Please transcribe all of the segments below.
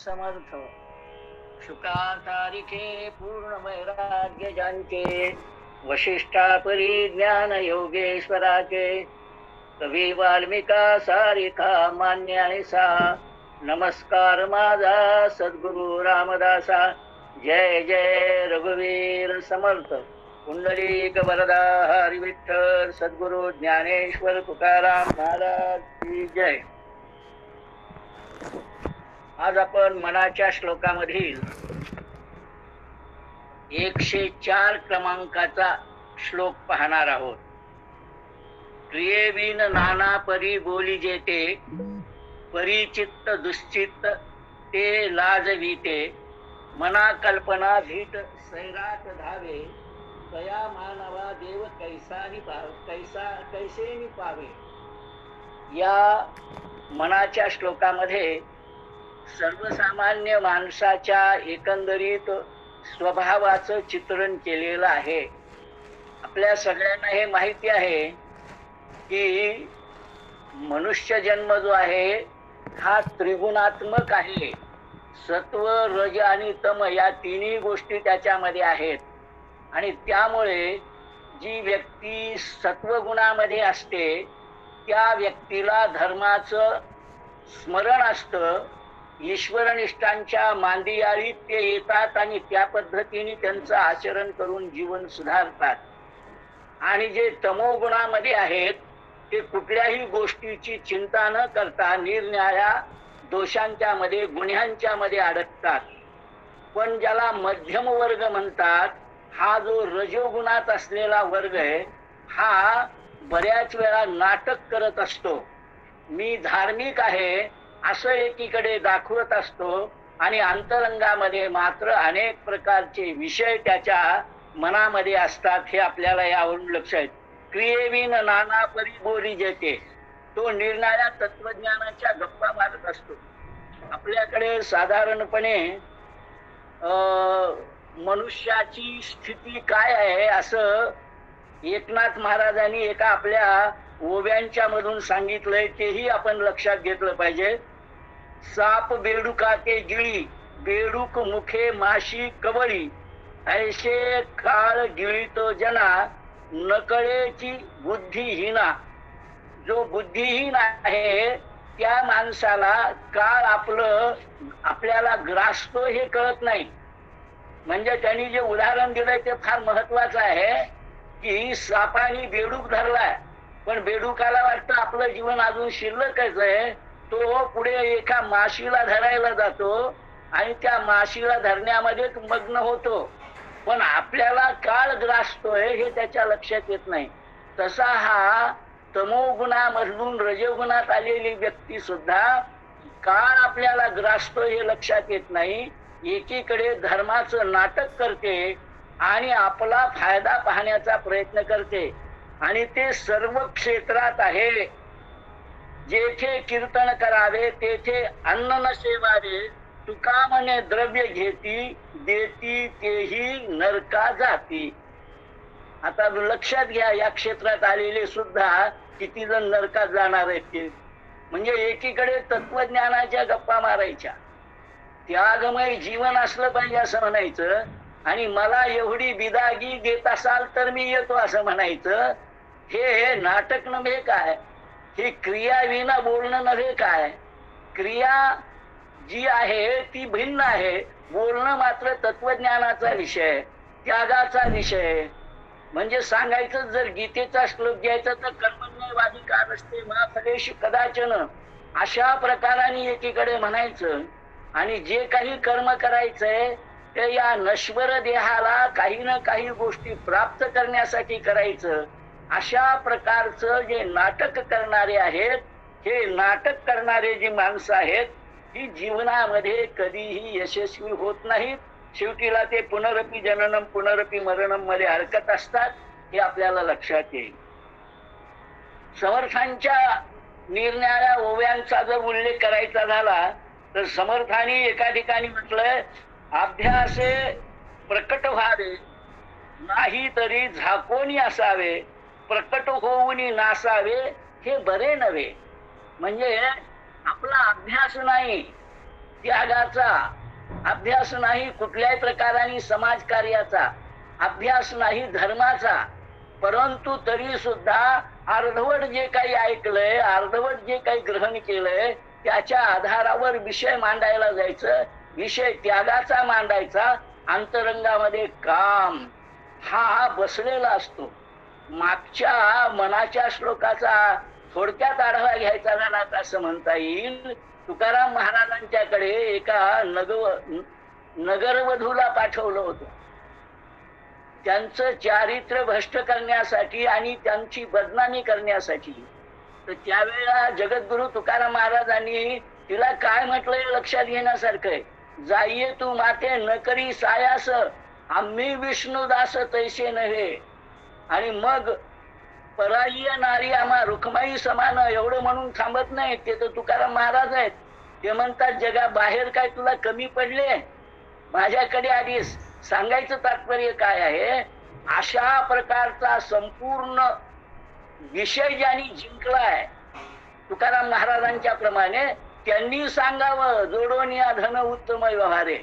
समर्थ शुका तारिखे पूर्ण वैराग्य जांचे वशिष्ठा परिज्ञान योगेश्वराचे कवी वाल्मिका सारिखा मान्य आणि सा नमस्कार माझा सद्गुरु रामदासा जय जय रघुवीर समर्थ पुंडलिक वरदा हरी विठ्ठल सद्गुरु ज्ञानेश्वर तुकाराम महाराज की जय. आज आपण मनाच्या श्लोकामधील 104 क्रमांकाचा श्लोक पाहणार आहोत. क्रियेविन नाना परी बोली जेते परिचित्त दुश्चित्त ते लाजविते मना कल्पना भीत सैराट धावे कया मानवा देव कैसेनी पावे. या मनाच्या श्लोकामध्ये सर्वसामान्य माणसाच्या एकंदरीत स्वभावाचं चित्रण केलेलं आहे. आपल्या सगळ्यांना हे माहिती आहे की मनुष्य जन्म जो आहे हा त्रिगुणात्मक आहे. सत्व रज आणि तम या तिन्ही गोष्टी त्याच्यामध्ये आहेत आणि त्यामुळे जी व्यक्ती सत्वगुणामध्ये असते त्या व्यक्तीला धर्माचं स्मरण असतं. ईश्वरनिष्ठांच्या मांदियाळीत ते येतात आणि त्या पद्धतीने त्यांचं आचरण करून जीवन सुधारतात. आणि जे तमोगुणामध्ये आहेत ते कुठल्याही गोष्टीची चिंता न करता निरनिराळ्या दोषांच्या मध्ये गुन्ह्यांच्या मध्ये अडकतात. पण ज्याला मध्यम वर्ग म्हणतात हा जो रजोगुणात असलेला वर्ग आहे हा बऱ्याच वेळा नाटक करत असतो. मी धार्मिक आहे असं एकीकडे दाखवत असतो आणि अंतरंगामध्ये मात्र अनेक प्रकारचे विषय त्याच्या मनामध्ये असतात. हे आपल्याला यावरून लक्षात येते. क्रियेविन नाना परी बोली जेते तो निरनिराळ्या तत्वज्ञानाच्या गप्पा मारत असतो. आपल्याकडे साधारणपणे मनुष्याची स्थिती काय आहे असं एकनाथ महाराजांनी एका आपल्या ओव्यांच्या मधून सांगितलंय. तेही आपण लक्षात घेतलं पाहिजे. साप बेडुकाते गिळी बेडूक मुखे माशी कवळी ऐसे काळ गिळीतो जना नकळेची बुद्धिहीना. जो बुद्धिहीन आहे त्या माणसाला काळ आपल्याला ग्रासतो हे कळत नाही. म्हणजे त्यांनी जे उदाहरण दिलंय ते फार महत्वाचं आहे की सापाने बेडूक धरलाय पण बेडूकाला वाटतं आपलं जीवन अजून शिल्लकच आहे. तो पुढे एका माशीला धरायला जातो आणि त्या माशीला धरण्यामध्येच मग्न होतो. पण आपल्याला काळ ग्रासतोय हे त्याच्या लक्षात येत नाही. तसा हा तमोगुणामधून रजोगुणात आलेली व्यक्ती सुद्धा काळ आपल्याला ग्रासतोय हे लक्षात येत नाही. एकीकडे धर्माचं नाटक करते आणि आपला फायदा पाहण्याचा प्रयत्न करते आणि ते सर्व क्षेत्रात आहे. जेथे कीर्तन करावे तेथे अन्न न सेवावे तुका म्हणे द्रव्य घेती देती तेही नरका जाती. आता लक्षात घ्या या क्षेत्रात आलेले सुद्धा किती जण नरकात जाणार आहेत ते. म्हणजे एकीकडे तत्वज्ञानाच्या गप्पा मारायच्या त्यागमय जीवन असलं पाहिजे असं म्हणायचं आणि मला एवढी बिदागी देत असाल तर मी येतो असं म्हणायचं. हे नाटक नव्हे काय. ही क्रिया विना बोलणं नव्हे काय. क्रिया जी आहे ती भिन्न आहे. बोलणं मात्र तत्वज्ञानाचा विषय त्यागाचा विषय. म्हणजे सांगायचं जर गीतेचा श्लोक घ्यायचा तर कर्मण्यवाधिकार असते मा फलेषु कदाचन अशा प्रकाराने एकीकडे म्हणायचं आणि जे काही कर्म करायचंय ते या नश्वर देहाला काही ना काही गोष्टी प्राप्त करण्यासाठी करायचं. अशा प्रकारचं जे नाटक करणारे आहेत हे नाटक करणारे जी माणसं आहेत ही जीवनामध्ये कधीही यशस्वी होत नाहीत. शेवटीला ते पुनरपी जननम पुनरपी मरणम मध्ये हरकत असतात हे आपल्याला लक्षात येईल. समर्थांच्या निरनिराळ्या ओव्यांचा जर उल्लेख करायचा झाला तर समर्थांनी एका ठिकाणी म्हटलंय अभ्यासे प्रकट व्हावे नाही तरी झाकोनी असावे प्रकट होऊन नासावे हे बरे नव्हे. म्हणजे आपला अभ्यास नाही त्यागाचा अभ्यास नाही, कुठल्याही प्रकाराने समाजकार्याचा अभ्यास नाही, धर्माचा, परंतु तरी सुद्धा अर्धवट जे काही ऐकलंय, अर्धवट जे काही ग्रहण केलंय त्याच्या आधारावर विषय मांडायला जायचं, विषय त्यागाचा मांडायचा, अंतरंगामध्ये काम हा बसलेला असतो. मागच्या मनाच्या श्लोकाचा थोडक्यात आढावा घ्यायचा झाला तर असं म्हणता येईल, तुकाराम महाराजांच्याकडे एका नगरवधूला पाठवलं होतं त्यांचं चारित्र्य भ्रष्ट करण्यासाठी आणि त्यांची बदनामी करण्यासाठी. तर त्यावेळेला जगद्गुरु तुकाराम महाराजांनी तिला काय म्हटलंय लक्षात घेण्यासारखं आहे. जाईये तू माते न करी सायास, आम्ही विष्णुदास तैसे नव्हे. आणि मग पराय्य नारी आम्हा रुक्माई समान एवढं म्हणून थांबत नाही. ते तर तुकाराम महाराज आहेत. ते म्हणतात जगा बाहेर काय तुला कमी पडले, माझ्याकडे आलीस. सांगायचं तात्पर्य काय आहे, अशा प्रकारचा संपूर्ण विषय ज्यांनी जिंकलाय तुकाराम महाराजांच्या प्रमाणे त्यांनी सांगावं जोडोनिया धन उत्तम व्यवहारे.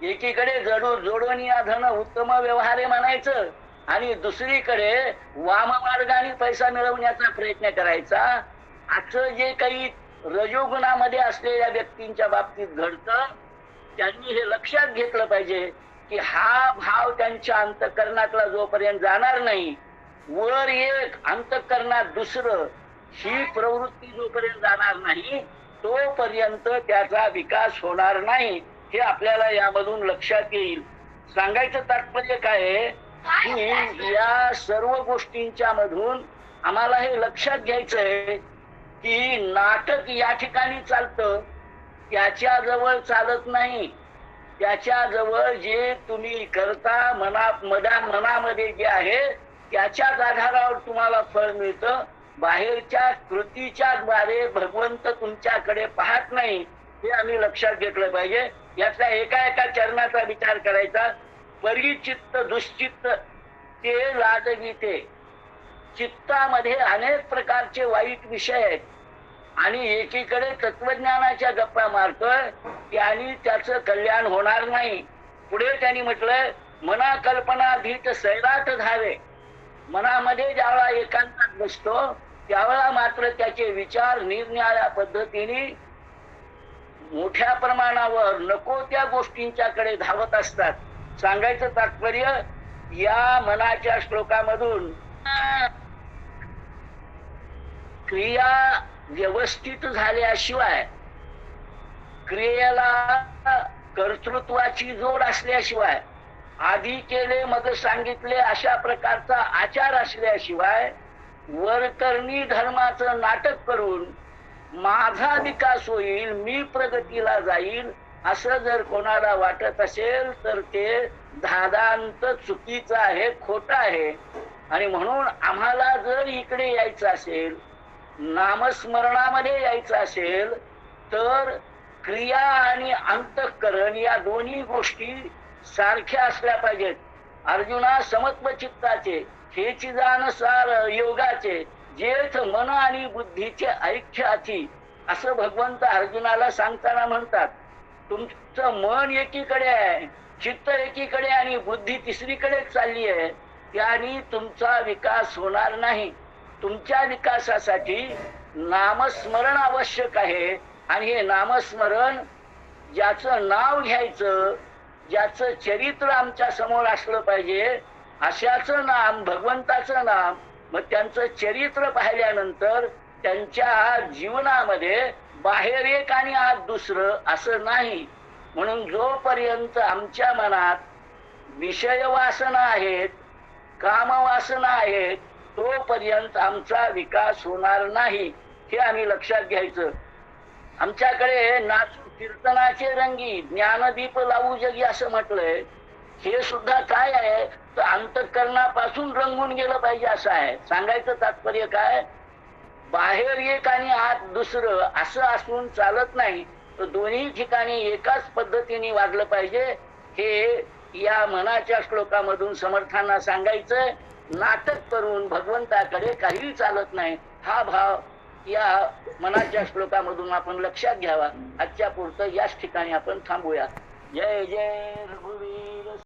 एकीकडे जोडोनिया धन उत्तम व्यवहारे म्हणायचं आणि दुसरीकडे वाममार्गाने पैसा मिळवण्याचा प्रयत्न करायचा. असं जे काही रजोगुणामध्ये असलेल्या व्यक्तींच्या बाबतीत घडतं त्यांनी हे लक्षात घेतलं पाहिजे की हा भाव त्यांच्या अंतःकरणातला जोपर्यंत जाणार नाही, वर एक अंतःकरणात दुसरं ही प्रवृत्ती जोपर्यंत जाणार नाही तोपर्यंत त्याचा विकास होणार नाही. हे आपल्याला यामधून लक्षात येईल. सांगायचं तात्पर्य काय आहे की या सर्व गोष्टींच्या मधून आम्हाला हे लक्षात घ्यायचं आहे की नाटक या ठिकाणी चालतं, त्याच्या जवळ चालत नाही. त्याच्या जवळ जे तुम्ही करता मनामध्ये जे आहे त्याच्याच आधारावर तुम्हाला फळ मिळतं. बाहेरच्या कृतीच्या द्वारे भगवंत तुमच्याकडे पाहत नाही, हे आम्ही लक्षात घेतलं पाहिजे. याचा एका एका चरणाचा विचार करायचा. परिचित्त दुश्चित्त ते लाजविते. चित्तामध्ये अनेक प्रकारचे वाईट विषय आहेत आणि एकीकडे तत्वज्ञानाच्या गप्पा मारतोय, त्याने त्याचं कल्याण होणार नाही. पुढे त्यांनी म्हटलंय मना कल्पना धीट सैराट धावे. मनामध्ये ज्यावेळा एकांतात बसतो त्यावेळा मात्र त्याचे विचार निरनिराळ्या पद्धतीने मोठ्या प्रमाणावर नको त्या गोष्टींच्याकडे धावत असतात. सांगायचं तात्पर्य या मनाच्या श्लोकामधून क्रिया व्यवस्थित झाल्याशिवाय, क्रियेला कर्तृत्वाची जोड असल्याशिवाय, आधी केले मग सांगितले अशा प्रकारचा आचार असल्याशिवाय वरकरणी धर्माचं नाटक करून माझा विकास होईल, मी प्रगतीला जाईल असं जर कोणाला वाटत असेल तर ते धादांत चुकीचं आहे, खोटं आहे. आणि म्हणून आम्हाला जर इकडे यायचं असेल, नामस्मरणामध्ये यायचं असेल तर क्रिया आणि अंतःकरण या दोन्ही गोष्टी सारख्या असल्या पाहिजेत. अर्जुना समत्व चित्ताचे हेची जाण सार योगाचे, जेथ मन आणि बुद्धीचे ऐक्य अति, असं भगवंत अर्जुनाला सांगताना म्हणतात. तुमचं मन एकीकडे आहे, चित्त एकीकडे आणि बुद्धी तिसरीकडेच चालली आहे, त्याने तुमचा विकास होणार नाही. तुमच्या विकासासाठी नामस्मरण आवश्यक आहे. आणि हे नामस्मरण ज्याचं नाव घ्यायचं, ज्याचं चरित्र आमच्या समोर असलं पाहिजे अशाचं नाम, भगवंताचं नाम. मग त्यांचं चरित्र पाहिल्यानंतर त्यांच्या जीवनामध्ये बाहेर एक आणि आत दुसरं असं नाही. म्हणून जोपर्यंत आमच्या मनात विषय वासना आहेत, कामवासना आहेत, तोपर्यंत आमचा विकास होणार नाही. हे आम्ही लक्षात घ्यायचं. आमच्याकडे नाचू कीर्तनाचे रंगी ज्ञानदीप लावू जगी असं म्हटलंय. हे सुद्धा काय आहे तर अंतःकरणापासून रंगून गेलं पाहिजे असं आहे. सांगायचं तात्पर्य काय, बाहेर एक आणि आत दुसरं असं असून चालत नाही. तर दोन्ही ठिकाणी एकाच पद्धतीने वागलं पाहिजे. हे या मनाच्या श्लोकामधून समर्थांना सांगायचंय. नाटक करून भगवंताकडे काही चालत नाही. हा भाव या मनाच्या श्लोकामधून आपण लक्षात घ्यावा. आजच्या पुरतं याच ठिकाणी आपण थांबूया. जय जय रघु